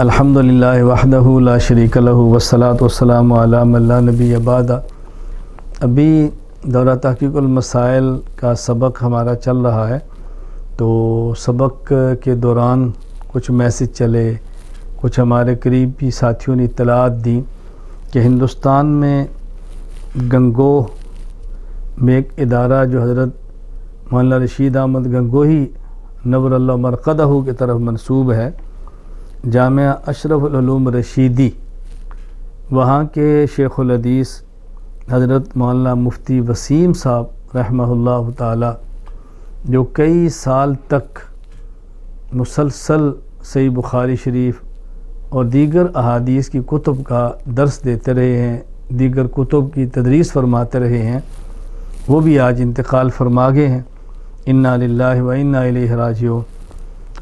الحمدللہ وحدہ لا شریک لہ والصلاۃ والسلام علی من لا نبی بعد۔ ابھی دورہ تحقیق المسائل کا سبق ہمارا چل رہا ہے، تو سبق کے دوران کچھ میسج چلے، کچھ ہمارے قریبی ساتھیوں نے اطلاعات دیں کہ ہندوستان میں گنگوہ میں ایک ادارہ جو حضرت مولانا رشید احمد گنگوہی نور اللہ مرقدہ کی طرف منسوب ہے، جامعہ اشرف العلوم رشیدی، وہاں کے شیخ الحدیث حضرت مولانا مفتی وسیم صاحب رحمہ اللہ تعالی، جو کئی سال تک مسلسل صحیح بخاری شریف اور دیگر احادیث کی کتب کا درس دیتے رہے ہیں، دیگر کتب کی تدریس فرماتے رہے ہیں، وہ بھی آج انتقال فرما گئے ہیں۔ انا للہ و انا الیہ راجعون۔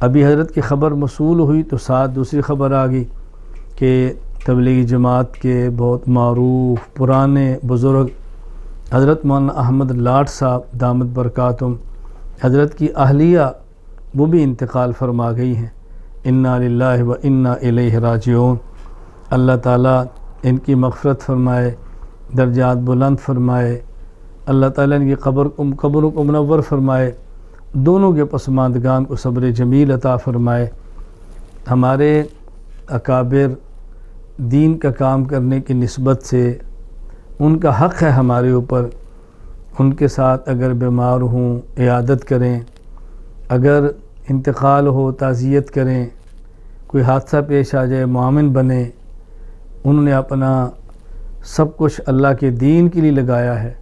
ابھی حضرت کی خبر موصول ہوئی تو ساتھ دوسری خبر آ گئی کہ تبلیغی جماعت کے بہت معروف پرانے بزرگ حضرت مولانا احمد لاٹ صاحب دامت برکاتہم، حضرت کی اہلیہ وہ بھی انتقال فرما گئی ہیں۔ انا للہ و انا الیہ راجعون۔ اللہ تعالیٰ ان کی مغفرت فرمائے، درجات بلند فرمائے، اللہ تعالیٰ ان کی قبروں کو منور فرمائے، دونوں کے پسماندگان کو صبر جمیل عطا فرمائے۔ ہمارے اکابر دین کا کام کرنے کی نسبت سے ان کا حق ہے ہمارے اوپر، ان کے ساتھ اگر بیمار ہوں عیادت کریں، اگر انتقال ہو تعزیت کریں، کوئی حادثہ پیش آ جائے معاون بنیں۔ انہوں نے اپنا سب کچھ اللہ کے دین کے لیے لگایا ہے۔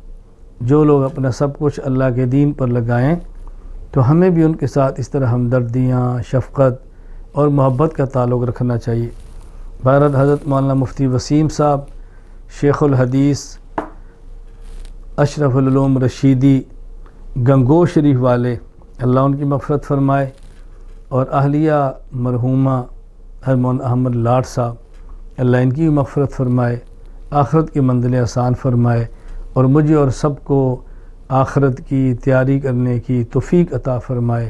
جو لوگ اپنا سب کچھ اللہ کے دین پر لگائیں تو ہمیں بھی ان کے ساتھ اس طرح ہمدردیاں، شفقت اور محبت کا تعلق رکھنا چاہیے۔ بہرحال حضرت مولانا مفتی وسیم صاحب شیخ الحدیث اشرف العلوم رشیدی گنگوہ شریف والے، اللہ ان کی مغفرت فرمائے، اور اہلیہ مرحومہ حضرت مولانا احمد لاٹ صاحب، اللہ ان کی بھی مغفرت فرمائے، آخرت کی منزلیں آسان فرمائے، اور مجھے اور سب کو آخرت کی تیاری کرنے کی توفیق عطا فرمائے۔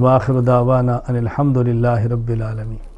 وآخر دعوانا ان الحمدللہ رب العالمین۔